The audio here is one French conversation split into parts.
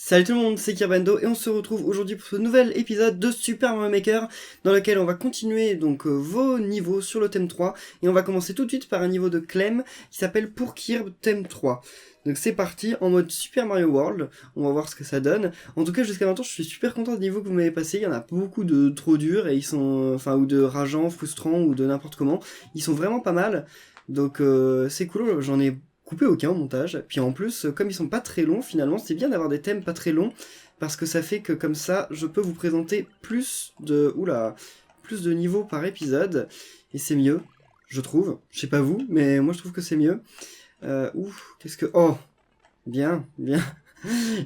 Salut tout le monde, c'est Kirbando et on se retrouve aujourd'hui pour ce nouvel épisode de Super Mario Maker dans lequel on va continuer donc vos niveaux sur le thème 3 et on va commencer tout de suite par un niveau de Clem qui s'appelle Pour Kirb thème 3. Donc c'est parti en mode Super Mario World, on va voir ce que ça donne. En tout cas jusqu'à maintenant je suis super content des niveaux que vous m'avez passé, il y en a beaucoup de trop durs et ils sont, ou de rageants, frustrants ou de n'importe comment, ils sont vraiment pas mal. Donc c'est cool, j'en ai coupé aucun au montage, puis en plus, comme ils sont pas très longs, finalement, c'est bien d'avoir des thèmes pas très longs, parce que ça fait que comme ça, je peux vous présenter plus de niveaux par épisode, et c'est mieux, je trouve. Je sais pas vous, mais moi je trouve que c'est mieux. Oh, bien.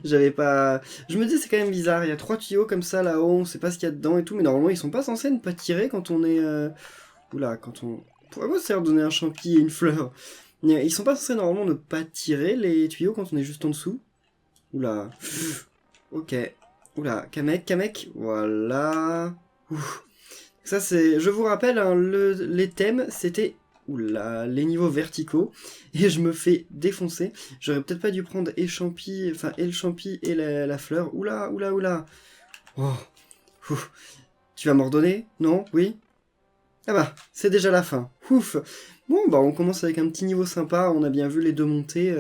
J'avais pas... Je me dis c'est quand même bizarre, il y a 3 tuyaux comme ça là-haut, on sait pas ce qu'il y a dedans et tout, mais normalement ils sont pas censés ne pas tirer quand on est... quand on... Pourquoi ça leur donner un champi et une fleur? Ils sont pas censés normalement ne pas tirer les tuyaux quand on est juste en dessous. Oula. Ok. Oula. Kamek. Voilà. Ouf. Ça c'est... Je vous rappelle, hein, les thèmes, c'était... Oula, les niveaux verticaux. Et je me fais défoncer. J'aurais peut-être pas dû prendre et le champi et la fleur. Oula. Oh. Ouf. Tu vas m'ordonner? Non? Oui? Ah bah, c'est déjà la fin. Ouf. Bon, bah on commence avec un petit niveau sympa, on a bien vu les deux montées,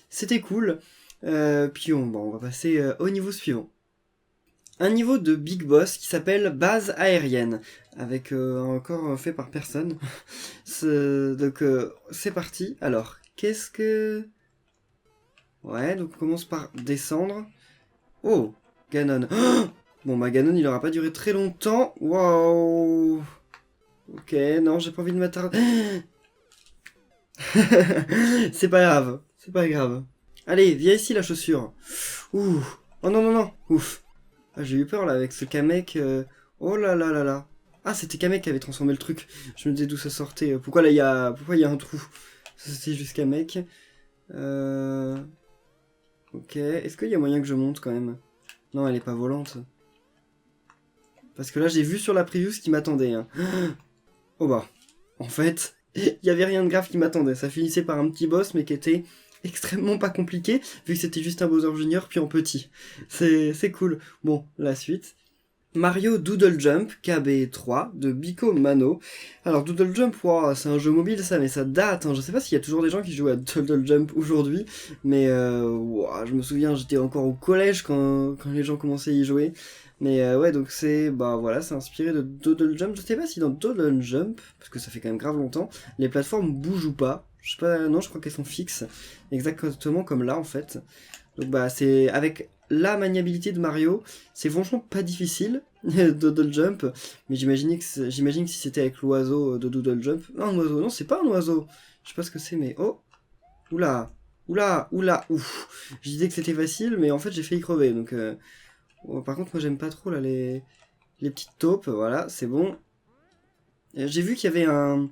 c'était cool. Puis on va passer au niveau suivant. Un niveau de Big Boss qui s'appelle Base Aérienne, avec encore fait par personne. Donc c'est parti. Alors, qu'est-ce que... Ouais, donc on commence par descendre. Oh, Ganon. Bon bah Ganon il aura pas duré très longtemps. Waouh. Ok, non, j'ai pas envie de m'attarder. C'est pas grave. Allez, viens ici la chaussure. Ouh. Oh non. Ouf. Ah, j'ai eu peur là avec ce Kamek. Oh là. Ah, c'était Kamek qui avait transformé le truc. Je me disais d'où ça sortait. Pourquoi il y a un trou? C'était juste Kamek. Ok. Est-ce qu'il y a moyen que je monte quand même? Non, elle est pas volante. Parce que là, j'ai vu sur la preview ce qui m'attendait. Hein. Oh bah. En fait, il y avait rien de grave qui m'attendait. Ça finissait par un petit boss, mais qui était extrêmement pas compliqué, vu que c'était juste un Bowser Junior, puis en petit. C'est cool. Bon, la suite. Mario Doodle Jump KB3 de Biko Mano. Alors Doodle Jump, wow, c'est un jeu mobile ça, mais ça date. Hein. Je sais pas s'il y a toujours des gens qui jouent à Doodle Jump aujourd'hui, mais wow, je me souviens, j'étais encore au collège quand les gens commençaient à y jouer. Mais ouais, donc c'est c'est inspiré de Doodle Jump. Je sais pas si dans Doodle Jump, parce que ça fait quand même grave longtemps, les plateformes bougent ou pas. Je sais pas, non, je crois qu'elles sont fixes, exactement comme là en fait. Donc c'est avec la maniabilité de Mario, c'est franchement pas difficile, Doodle Jump, mais j'imagine que si c'était avec l'oiseau de Doodle Jump... Non, un oiseau, non, c'est pas un oiseau. Je sais pas ce que c'est, mais... Oh. Oula, ouf. Je disais que c'était facile, mais en fait j'ai failli crever, donc... par contre, moi j'aime pas trop là les petites taupes, voilà, c'est bon. J'ai vu qu'il y avait un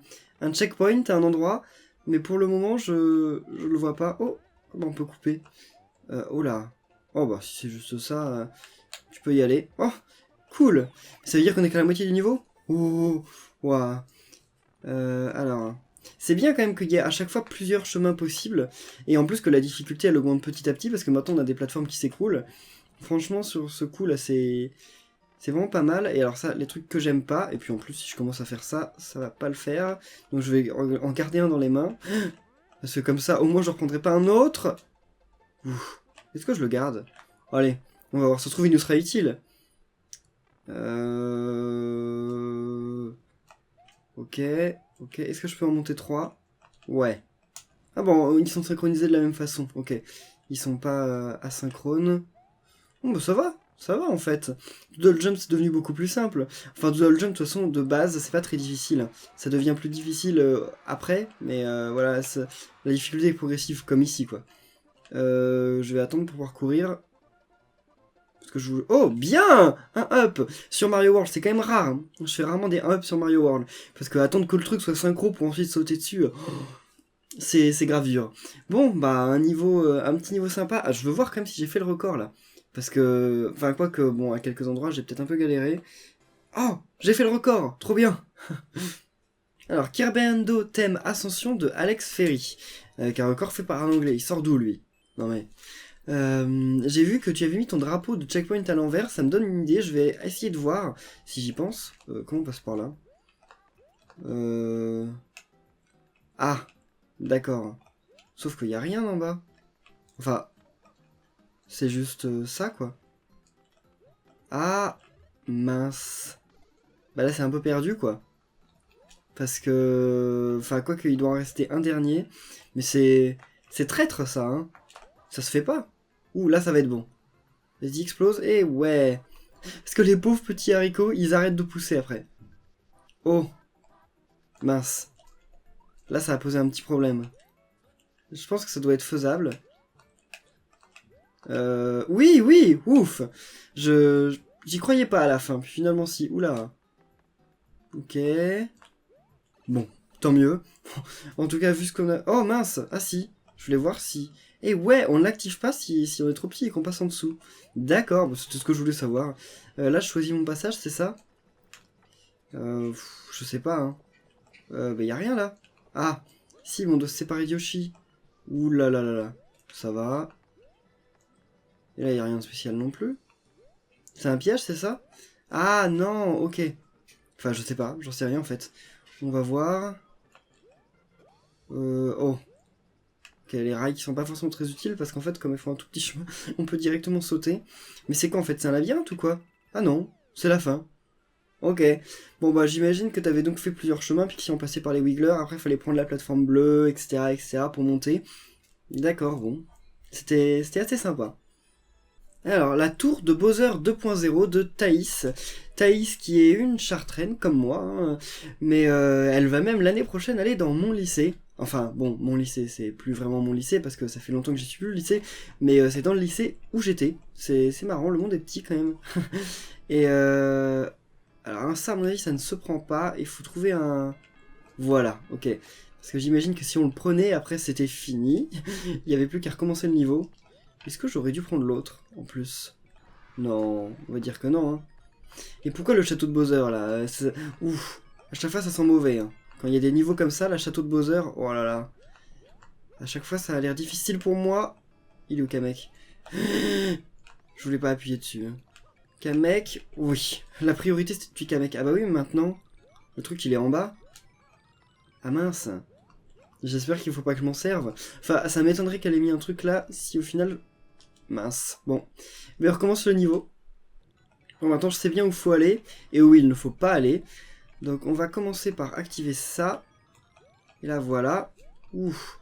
checkpoint à un endroit, mais pour le moment je le vois pas. Oh, comment on peut couper? Oh là. Oh bah si c'est juste ça, tu peux y aller. Oh, cool. Ça veut dire qu'on est qu'à la moitié du niveau? Oh, waouh. Alors, c'est bien quand même qu'il y ait à chaque fois plusieurs chemins possibles, et en plus que la difficulté elle augmente petit à petit, parce que maintenant on a des plateformes qui s'écroulent. Franchement sur ce coup là c'est vraiment pas mal, et alors ça, les trucs que j'aime pas, et puis en plus si je commence à faire ça, ça va pas le faire, donc je vais en garder un dans les mains, parce que comme ça au moins je reprendrai pas un autre. Ouf. Est-ce que je le garde? Allez, on va voir, ça se trouve il nous sera utile. Ok, est-ce que je peux en monter 3? Ouais. Ah bon, ils sont synchronisés de la même façon, ok. Ils sont pas asynchrones. Bon bah ça va en fait. Doodle Jump c'est devenu beaucoup plus simple. Enfin Doodle Jump de toute façon de base c'est pas très difficile. Ça devient plus difficile après, mais voilà, la difficulté est progressive comme ici quoi. Je vais attendre pour pouvoir courir. Parce que je vous... Oh, bien! Un up sur Mario World, c'est quand même rare. Hein. Je fais rarement des 1 up sur Mario World. Parce que attendre que le truc soit synchro pour ensuite sauter dessus, c'est grave dur. Bon, un petit niveau sympa. Ah, je veux voir quand même si j'ai fait le record, là. Parce que... Enfin, quoique, bon, à quelques endroits, j'ai peut-être un peu galéré. Oh, j'ai fait le record! Trop bien! Alors, Kirbando thème Ascension de Alex Ferry. Avec un record fait par un anglais. Il sort d'où, lui? Non mais... J'ai vu que tu avais mis ton drapeau de checkpoint à l'envers, ça me donne une idée, je vais essayer de voir si j'y pense. Comment on passe par là? Ah, d'accord. Sauf qu'il n'y a rien en bas. Enfin, c'est juste ça, quoi. Ah, mince. Bah là, c'est un peu perdu, quoi. Parce que... Enfin, quoi qu'il doit en rester un dernier. Mais c'est... C'est traître, ça, hein. Ça se fait pas. Ouh, là, ça va être bon. Vas-y, explose. Et ouais. Parce que les pauvres petits haricots, ils arrêtent de pousser après. Oh. Mince. Là, ça a posé un petit problème. Je pense que ça doit être faisable. Oui, oui, ouf. J'y croyais pas à la fin, puis finalement si. Oula. Ok. Bon, tant mieux. En tout cas, vu ce qu'on a... Oh mince. Ah si. Je voulais voir si... Et ouais, on l'active pas si on est trop petit et qu'on passe en dessous. D'accord, bah, c'était ce que je voulais savoir. Là, je choisis mon passage, c'est ça? Je sais pas, hein. Bah y a rien là. Ah, si, mais on doit se séparer de Yoshi. Ouh là là là là. Ça va. Et là, y a rien de spécial non plus. C'est un piège, c'est ça? Ah non, ok. Enfin, je sais pas, j'en sais rien en fait. On va voir. Oh. Ok, les rails qui sont pas forcément très utiles parce qu'en fait, comme ils font un tout petit chemin, on peut directement sauter. Mais c'est quoi en fait? C'est un labyrinthe ou quoi? Ah non, c'est la fin. Ok. Bon bah j'imagine que t'avais donc fait plusieurs chemins, puis si on passait par les Wigglers, après il fallait prendre la plateforme bleue, etc. pour monter. D'accord, bon. C'était assez sympa. Alors, la tour de Bowser 2.0 de Thaïs. Thaïs qui est une chartraine comme moi, hein, mais elle va même l'année prochaine aller dans mon lycée. Enfin, bon, mon lycée, c'est plus vraiment mon lycée parce que ça fait longtemps que j'y suis plus le lycée, mais c'est dans le lycée où j'étais. C'est marrant, le monde est petit quand même. Et alors, ça, à mon avis, ça ne se prend pas. Il faut trouver un. Voilà, ok. Parce que j'imagine que si on le prenait, après c'était fini. Il n'y avait plus qu'à recommencer le niveau. Est-ce que j'aurais dû prendre l'autre, en plus? Non, on va dire que non, hein. Et pourquoi le château de Bowser, là? Ouf, à chaque fois ça sent mauvais, hein. Quand il y a des niveaux comme ça, la château de Bowser, oh là là. À chaque fois ça a l'air difficile pour moi. Il est où, Kamek? Je voulais pas appuyer dessus. Hein. Kamek, oui. La priorité c'était de tuer Kamek. Ah bah oui, mais maintenant, le truc il est en bas. Ah mince. J'espère qu'il faut pas que je m'en serve. Enfin, ça m'étonnerait qu'elle ait mis un truc là, si au final... Mince. Bon. Mais on recommence le niveau. Bon, maintenant je sais bien où il faut aller, et où il ne faut pas aller. Donc on va commencer par activer ça. Et là voilà. Ouf.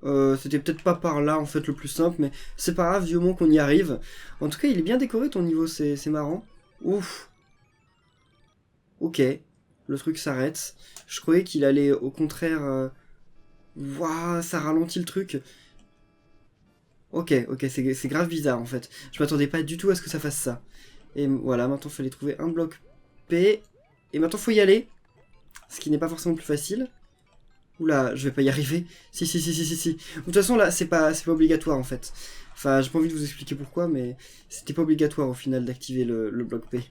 C'était peut-être pas par là en fait le plus simple, mais c'est pas grave du moment qu'on y arrive. En tout cas, il est bien décoré ton niveau, c'est marrant. Ouf. Ok. Le truc s'arrête. Je croyais qu'il allait au contraire... Waouh, ça ralentit le truc. Ok, c'est grave bizarre en fait. Je m'attendais pas du tout à ce que ça fasse ça. Et voilà, maintenant il fallait trouver un bloc P. Et maintenant faut y aller. Ce qui n'est pas forcément plus facile. Oula, je vais pas y arriver. Si. De toute façon là, c'est pas obligatoire en fait. Enfin, j'ai pas envie de vous expliquer pourquoi, mais c'était pas obligatoire au final d'activer le bloc P.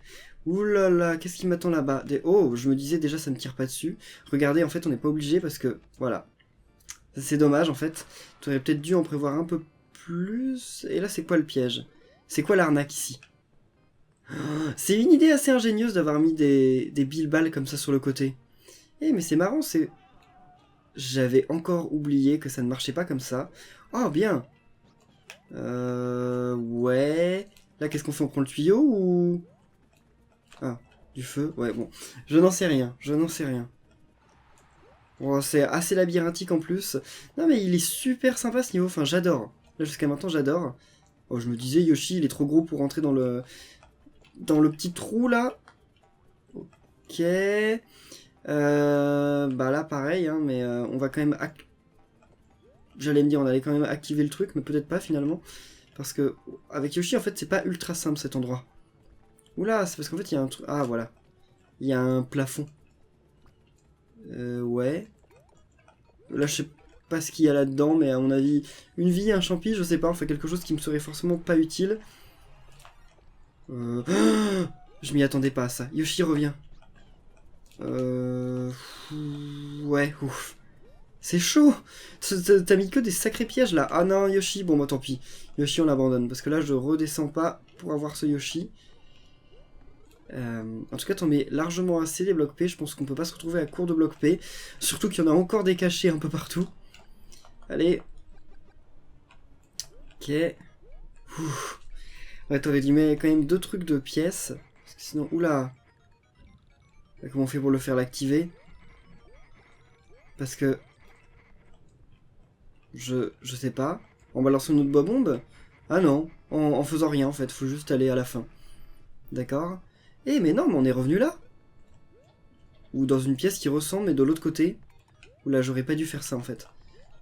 Oulala, qu'est-ce qui m'attend là-bas? Oh, je me disais déjà ça ne tire pas dessus. Regardez, en fait on n'est pas obligé parce que, voilà. C'est dommage en fait. Tu aurais peut-être dû en prévoir un peu plus. Et là c'est quoi le piège? C'est quoi l'arnaque ici? C'est une idée assez ingénieuse d'avoir mis des billes-balles comme ça sur le côté. Eh mais c'est marrant, c'est... J'avais encore oublié que ça ne marchait pas comme ça. Oh bien. Ouais. Là qu'est-ce qu'on fait? On prend le tuyau ou... Ah, du feu? Ouais bon. Je n'en sais rien, Bon, c'est assez labyrinthique en plus. Non mais il est super sympa ce niveau, enfin j'adore. Là jusqu'à maintenant j'adore. Oh je me disais Yoshi il est trop gros pour rentrer dans le petit trou là. Ok. Bah là pareil hein, mais on va quand même... J'allais me dire on allait quand même activer le truc mais peut-être pas finalement. Parce que avec Yoshi en fait c'est pas ultra simple cet endroit. Oula c'est parce qu'en fait il y a un truc... Ah voilà. Il y a un plafond. Ouais. Là, je sais pas ce qu'il y a là-dedans, mais à mon avis, une vie, un champi, je sais pas, enfin quelque chose qui me serait forcément pas utile. Je m'y attendais pas à ça. Yoshi revient. Ouais, ouf. C'est chaud. T'as mis que des sacrés pièges là. Ah non, Yoshi, bon bah tant pis. Yoshi on l'abandonne, parce que là je redescends pas pour avoir ce Yoshi. En tout cas t'en mets largement assez des blocs P, je pense qu'on peut pas se retrouver à court de blocs P. Surtout qu'il y en a encore des cachés un peu partout. Allez. Ok. Ouh. Ouais, t'aurais dû mettre quand même 2 trucs de pièces. Parce que sinon, oula. Comment on fait pour le faire l'activer? Parce que... Je sais pas. En balançant une autre bombe? Ah non, en faisant rien en fait, faut juste aller à la fin. D'accord. Eh mais non, mais on est revenu là. Ou dans une pièce qui ressemble, mais de l'autre côté. Oula, j'aurais pas dû faire ça en fait.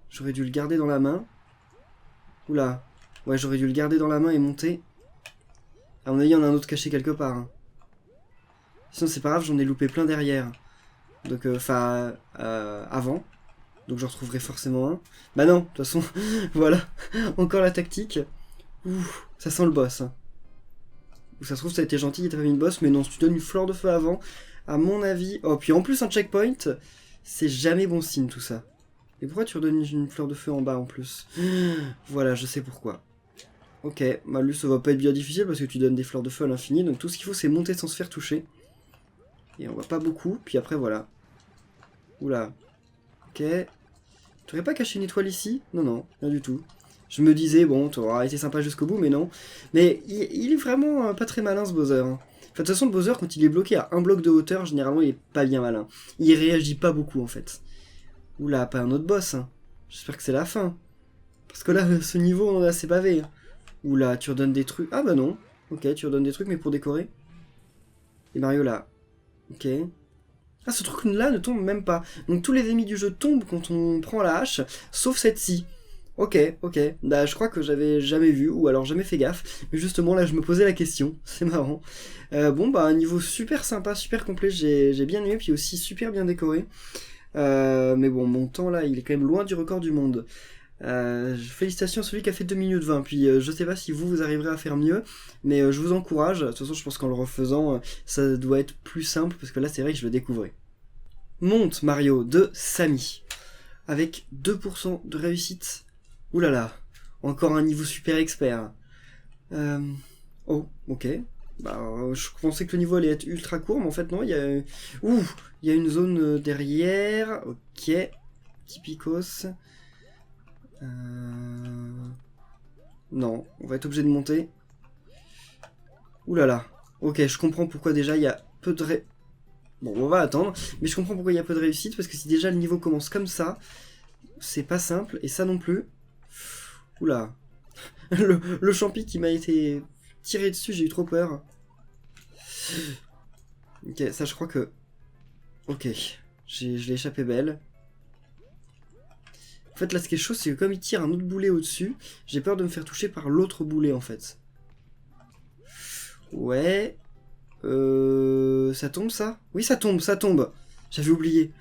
J'aurais dû le garder dans la main. Oula. Ouais, j'aurais dû le garder dans la main et monter. À mon avis, il y en a un autre caché quelque part. Hein. Sinon, c'est pas grave, j'en ai loupé plein derrière. Donc, enfin, avant. Donc, j'en retrouverai forcément un. Bah non, de toute façon, voilà. Encore la tactique. Ouh, ça sent le boss. Hein. Ou ça se trouve, ça a été gentil et t'as pas mis le boss, mais non, si tu donnes une fleur de feu avant, à mon avis... Oh, puis en plus, un checkpoint, c'est jamais bon signe, tout ça. Et pourquoi tu redonnes une fleur de feu en bas, en plus? Voilà, je sais pourquoi. Ok, bah lui, ça va pas être bien difficile, parce que tu donnes des fleurs de feu à l'infini, donc tout ce qu'il faut, c'est monter sans se faire toucher. Et on voit pas beaucoup, puis après, voilà. Oula. Ok. Tu aurais pas caché une étoile ici? Non, non, rien du tout. Je me disais, bon, t'auras été sympa jusqu'au bout, mais non. Mais il est vraiment pas très malin, ce Bowser. Hein. Enfin, de toute façon, le Bowser, quand il est bloqué à un bloc de hauteur, généralement, il est pas bien malin. Il réagit pas beaucoup, en fait. Oula, pas un autre boss. Hein. J'espère que c'est la fin. Parce que là, ce niveau, on a assez bavé. Hein. Oula, tu redonnes des trucs. Ah bah non. Ok, tu redonnes des trucs, mais pour décorer. Et Mario, là. Ok. Ah, ce truc-là ne tombe même pas. Donc tous les ennemis du jeu tombent quand on prend la hache, sauf cette-ci. Ok, ok. Bah, je crois que j'avais jamais vu, ou alors jamais fait gaffe. Mais justement, là, je me posais la question. C'est marrant. Bon, bah, un niveau super sympa, super complet. J'ai bien aimé, puis aussi super bien décoré. Mais bon, mon temps, là, il est quand même loin du record du monde. Félicitations à celui qui a fait 2 minutes 20. Puis je sais pas si vous arriverez à faire mieux, mais je vous encourage. De toute façon, je pense qu'en le refaisant, ça doit être plus simple, parce que là, c'est vrai que je le découvrais. Monte Mario de Samy, avec 2% de réussite. Ouh là là, encore un niveau super expert. Oh, ok. Bah, je pensais que le niveau allait être ultra court, mais en fait non, il y a... Ouh, il y a une zone derrière. Ok, typicos. Non, on va être obligé de monter. Ouh là là. Ok, je comprends pourquoi déjà il y a peu de Bon, on va attendre, mais je comprends pourquoi il y a peu de réussite, parce que si déjà le niveau commence comme ça, c'est pas simple, et ça non plus. Oula. le champi qui m'a été tiré dessus, j'ai eu trop peur. Ok, ça je crois que... Ok, je l'ai échappé belle. En fait, là, ce qui est chaud, c'est que comme il tire un autre boulet au-dessus, j'ai peur de me faire toucher par l'autre boulet, en fait. Ouais... Ça tombe, ça? Oui, ça tombe, ça tombe. J'avais oublié.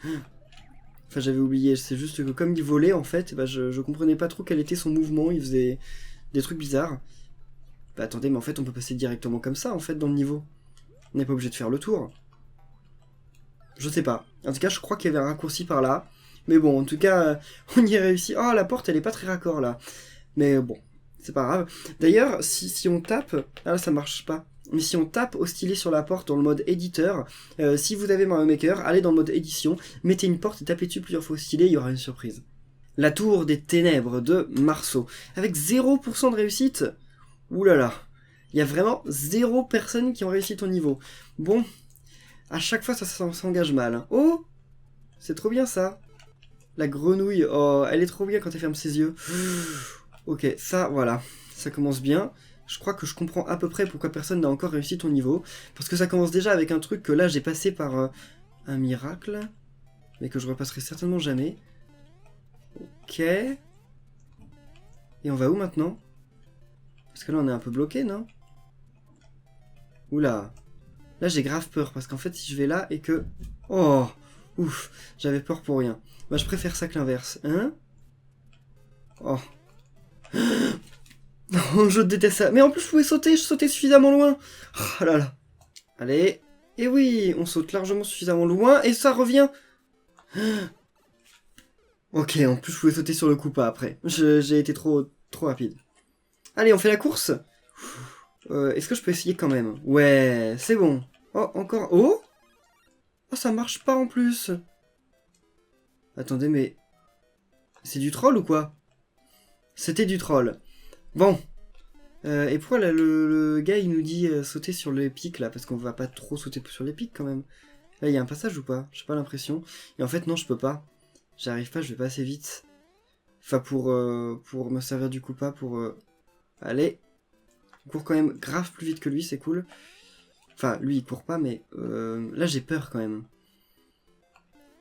Enfin, j'avais oublié. C'est juste que comme il volait, en fait, bah, je comprenais pas trop quel était son mouvement. Il faisait des trucs bizarres. Bah, attendez, mais en fait, on peut passer directement comme ça, en fait, dans le niveau. On n'est pas obligé de faire le tour. Je sais pas. En tout cas, je crois qu'il y avait un raccourci par là. Mais bon, en tout cas, on y est réussi. Oh, la porte, elle est pas très raccord, là. Mais bon, c'est pas grave. D'ailleurs, si on tape... Ah, là, ça marche pas. Mais si on tape au stylet sur la porte dans le mode éditeur, si vous avez Mario Maker, allez dans le mode édition, mettez une porte et tapez dessus plusieurs fois au stylet, il y aura une surprise. La tour des ténèbres de Marceau, avec 0% de réussite. Ouh là là, il y a vraiment 0 personnes qui ont réussi ton niveau. Bon, à chaque fois ça s'engage mal. Hein. Oh, c'est trop bien ça. La grenouille, oh, elle est trop bien quand elle ferme ses yeux. Ok, ça, voilà, ça commence bien. Je crois que je comprends à peu près pourquoi personne n'a encore réussi ton niveau. Parce que ça commence déjà avec un truc que là j'ai passé par un miracle. Mais que je repasserai certainement jamais. Ok. Et on va où maintenant? Parce que là on est un peu bloqué, non? Oula. Là j'ai grave peur. Parce qu'en fait si je vais là et que... Oh, ouf, j'avais peur pour rien. Bah je préfère ça que l'inverse. Hein? Oh. Non, je déteste ça. Mais en plus, je pouvais sauter, je sautais suffisamment loin. Oh là là. Allez. Et oui, on saute largement suffisamment loin et ça revient. Ok, en plus je pouvais sauter sur le coup pas après. J'ai été trop rapide. Allez, on fait la course. Est-ce que je peux essayer quand même? Ouais, c'est bon. Oh, encore... Oh, oh, ça marche pas en plus. Attendez, mais... C'est du troll ou quoi? C'était du troll. Bon. Et pourquoi là, le gars il nous dit sauter sur les pics là? Parce qu'on va pas trop sauter sur les pics quand même. Là, il y a un passage ou pas? J'ai pas l'impression. Et en fait, non, je peux pas. J'arrive pas, je vais pas assez vite. Enfin, pour me servir du coup pas, pour... Allez. On court quand même grave plus vite que lui, c'est cool. Enfin, lui, il court pas, mais... là, j'ai peur quand même.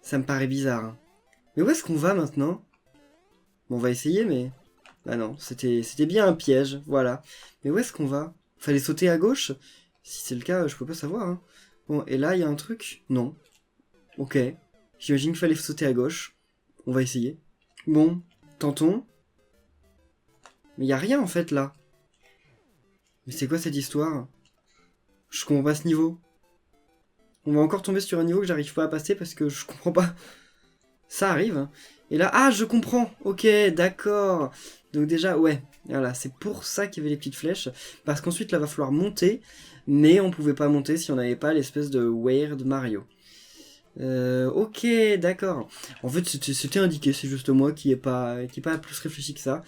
Ça me paraît bizarre. Hein. Mais où est-ce qu'on va maintenant? Bon, on va essayer, mais... Ah non, c'était bien un piège, voilà. Mais où est-ce qu'on va? Fallait sauter à gauche? Si c'est le cas, je peux pas savoir. Hein. Bon, et là, il y a un truc? Non. Ok. J'imagine qu'il fallait sauter à gauche. On va essayer. Bon, tentons. Mais il y a rien, en fait, là. Mais c'est quoi cette histoire? Je comprends pas ce niveau. On va encore tomber sur un niveau que j'arrive pas à passer parce que je comprends pas. Ça arrive. Hein. Et là, ah, je comprends. Ok, d'accord. Donc déjà, ouais, voilà, c'est pour ça qu'il y avait les petites flèches. Parce qu'ensuite, là, va falloir monter. Mais on pouvait pas monter si on n'avait pas l'espèce de Weird Mario. Ok, d'accord. En fait, c'était indiqué, c'est juste moi qui est pas plus réfléchi que ça.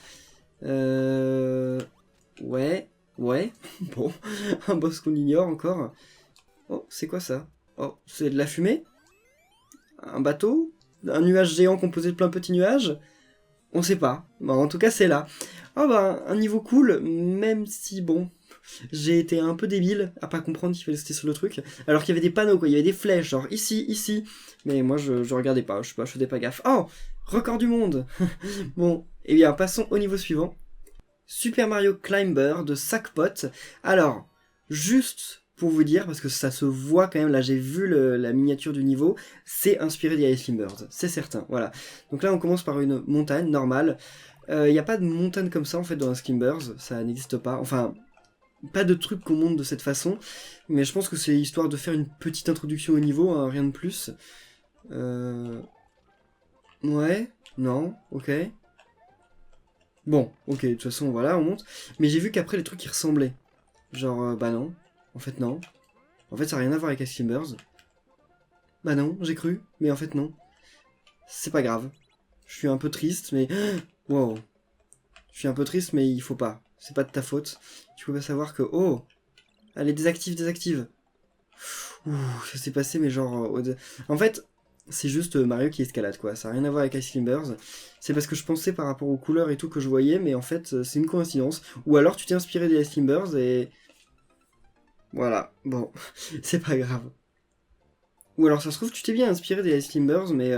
Ouais, ouais. Bon, un boss qu'on ignore encore. Oh, c'est quoi ça? Oh, c'est de la fumée? Un bateau? Un nuage géant composé de plein de petits nuages? On sait pas. Bon, en tout cas, c'est là. Oh bah, un niveau cool, même si, bon, j'ai été un peu débile à pas comprendre qu'il fallait rester sur le truc. Alors qu'il y avait des panneaux, quoi. Il y avait des flèches, genre ici, ici. Mais moi, je regardais pas, je sais pas, je faisais pas gaffe. Oh, record du monde. Bon, et bien, passons au niveau suivant. Super Mario Climber de Sackpot. Alors, juste pour vous dire, parce que ça se voit quand même, là j'ai vu la miniature du niveau, c'est inspiré des Ice Climbers, c'est certain, voilà. Donc là on commence par une montagne normale. Il n'y a pas de montagne comme ça en fait dans Ice Climbers, ça n'existe pas. Enfin, pas de truc qu'on monte de cette façon, mais je pense que c'est histoire de faire une petite introduction au niveau, hein, rien de plus. Ouais, non, ok. Bon, ok, de toute façon, voilà, on monte. Mais j'ai vu qu'après, les trucs, ils ressemblaient. Genre, bah non. En fait, non. En fait, ça n'a rien à voir avec Ice Climbers. Bah non, j'ai cru. Mais en fait, non. C'est pas grave. Je suis un peu triste, mais... Wow. Je suis un peu triste, mais il faut pas. C'est pas de ta faute. Tu peux pas savoir que... Oh. Allez, désactive, désactive. Ouh, ça s'est passé, mais genre... En fait, c'est juste Mario qui escalade, quoi. Ça n'a rien à voir avec Ice Climbers. C'est parce que je pensais par rapport aux couleurs et tout que je voyais, mais en fait, c'est une coïncidence. Ou alors, tu t'es inspiré des Ice Climbers et... Voilà, bon, c'est pas grave. Ou alors, ça se trouve, tu t'es bien inspiré des Ice Climbers, mais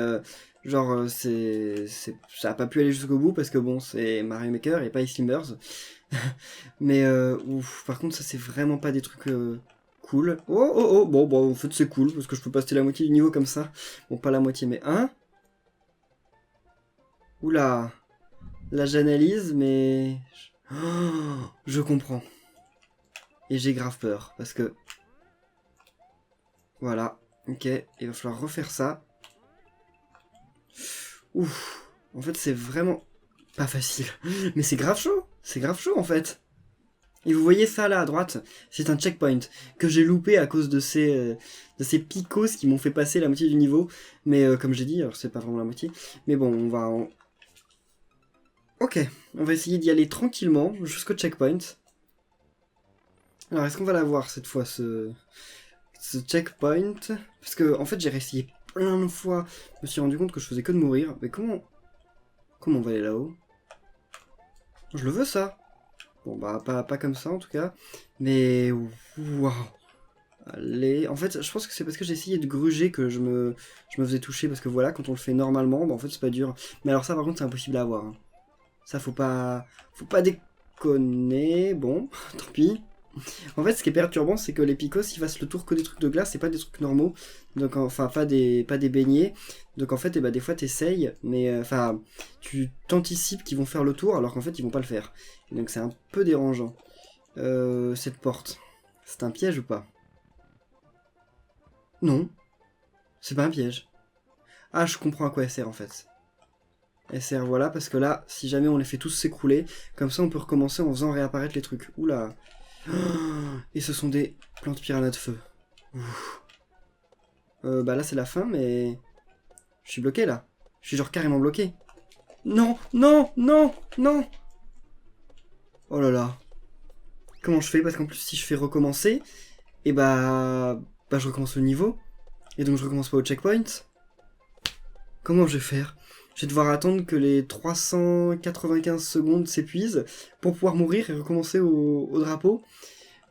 genre, ça a pas pu aller jusqu'au bout parce que bon, c'est Mario Maker et pas Ice Climbers. Mais, ouf, par contre, ça, c'est vraiment pas des trucs cool. Oh, oh, oh, bon, en fait, c'est cool parce que je peux passer la moitié du niveau comme ça. Bon, pas la moitié, mais un. Oula, là, j'analyse, mais. Oh, je comprends. Et j'ai grave peur parce que. Voilà. Ok, il va falloir refaire ça. Ouf. En fait, c'est vraiment pas facile. Mais c'est grave chaud. C'est grave chaud, en fait. Et vous voyez ça, là, à droite? C'est un checkpoint que j'ai loupé à cause de ces picos qui m'ont fait passer la moitié du niveau. Mais comme j'ai dit, alors c'est pas vraiment la moitié. Mais bon, on va... Ok, on va essayer d'y aller tranquillement jusqu'au checkpoint. Alors, est-ce qu'on va l'avoir cette fois, ce checkpoint? Parce que, en fait, j'ai réessayé plein de fois. Je me suis rendu compte que je faisais que de mourir. Mais comment on va aller là-haut? Je le veux, ça. Bon, bah, pas comme ça, en tout cas. Mais, waouh. Allez, en fait, je pense que c'est parce que j'ai essayé de gruger que je me faisais toucher. Parce que voilà, quand on le fait normalement, bah, en fait, c'est pas dur. Mais alors ça, par contre, c'est impossible à avoir. Hein. Ça, faut pas déconner. Bon, tant pis. En fait, ce qui est perturbant, c'est que les picos, ils fassent le tour que des trucs de glace, c'est pas des trucs normaux. Donc, enfin, pas des beignets. Donc, en fait, des fois, t'essayes, mais enfin, tu t'anticipes qu'ils vont faire le tour, alors qu'en fait, ils vont pas le faire. Et donc, c'est un peu dérangeant. Cette porte, c'est un piège ou pas? Non, c'est pas un piège. Ah, je comprends à quoi elle sert, en fait. SR, voilà, parce que là, si jamais on les fait tous s'écrouler, comme ça on peut recommencer en faisant réapparaître les trucs. Oula. Et ce sont des plantes piranha de feu. Bah là c'est la fin, mais... Je suis bloqué là. Je suis genre carrément bloqué. Non, non, non, non. Oh là là. Comment je fais? Parce qu'en plus si je fais recommencer, et bah je recommence le niveau. Et donc je recommence pas au checkpoint. Comment je vais faire? Je vais devoir attendre que les 395 secondes s'épuisent pour pouvoir mourir et recommencer au drapeau.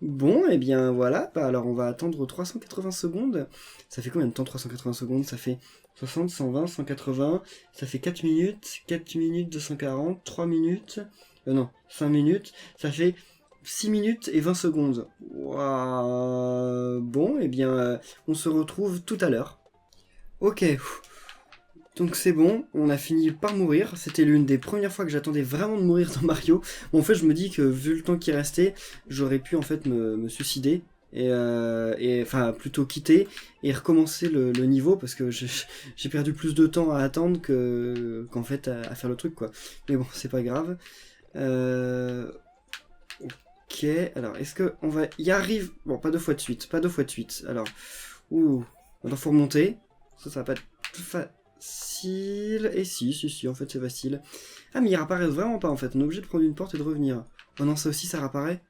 Bon, et bien voilà, bah alors on va attendre 380 secondes. Ça fait combien de temps 380 secondes? Ça fait 60, 120, 180, ça fait 4 minutes 240, 3 minutes, non, 5 minutes, ça fait 6 minutes et 20 secondes. Waouh. Bon, et bien on se retrouve tout à l'heure. Ok, donc c'est bon, on a fini par mourir. C'était l'une des premières fois que j'attendais vraiment de mourir dans Mario. Bon, en fait, je me dis que vu le temps qui restait, j'aurais pu en fait me suicider. Et enfin, plutôt quitter et recommencer le niveau parce que j'ai perdu plus de temps à attendre qu'en fait à faire le truc, quoi. Mais bon, c'est pas grave. Ok, alors est-ce qu'on va y arriver? Bon, pas deux fois de suite, pas deux fois de suite. Alors, alors faut remonter. Ça va pas être facile. Et si, en fait c'est facile. Ah, mais il réapparaît vraiment pas en fait. On est obligé de prendre une porte et de revenir. Oh non, ça aussi ça réapparaît.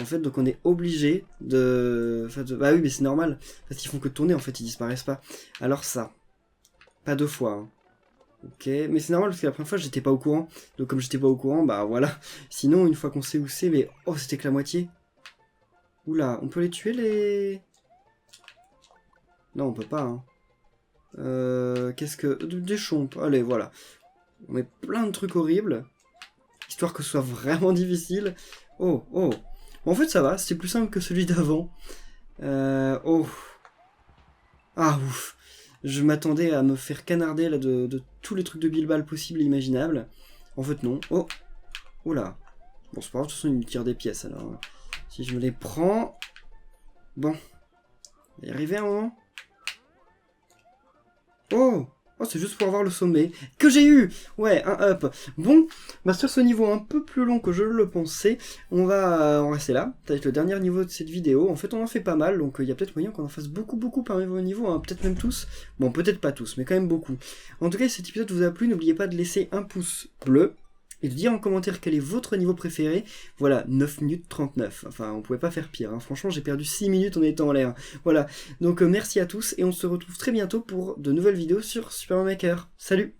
En fait, donc on est obligé de... Enfin, bah oui, mais c'est normal. Parce qu'ils font que tourner, en fait, ils disparaissent pas. Alors ça. Pas deux fois. Hein. Ok, mais c'est normal parce que la première fois, j'étais pas au courant. Donc comme j'étais pas au courant, bah voilà. Sinon, une fois qu'on sait où c'est, mais... Oh, c'était que la moitié. Oula, on peut les tuer, les... Non, on peut pas, hein. Qu'est-ce que... Des chompes. Allez, voilà. On met plein de trucs horribles. Histoire que ce soit vraiment difficile. Oh. En fait, ça va, c'était plus simple que celui d'avant. Oh. Ah, ouf. Je m'attendais à me faire canarder là de tous les trucs de Bilbal possibles et imaginables. En fait, non. Oh. Oula. Bon, c'est pas grave, de toute façon, il me tire des pièces, alors. Si je me les prends... Bon. On va y arriver à un moment. Oh, c'est juste pour avoir le sommet. Que j'ai eu. Ouais, un up. Bon, bah sur ce niveau un peu plus long que je le pensais, on va en rester là. Ça va être le dernier niveau de cette vidéo. En fait, on en fait pas mal, donc il y a peut-être moyen qu'on en fasse beaucoup parmi vos niveaux, hein. Peut-être même tous. Bon, peut-être pas tous, mais quand même beaucoup. En tout cas, si cet épisode vous a plu, n'oubliez pas de laisser un pouce bleu. Et de dire en commentaire quel est votre niveau préféré. Voilà, 9 minutes 39. Enfin, on pouvait pas faire pire. Hein. Franchement, j'ai perdu 6 minutes en étant en l'air. Voilà, donc merci à tous et on se retrouve très bientôt pour de nouvelles vidéos sur Super Mario Maker. Salut!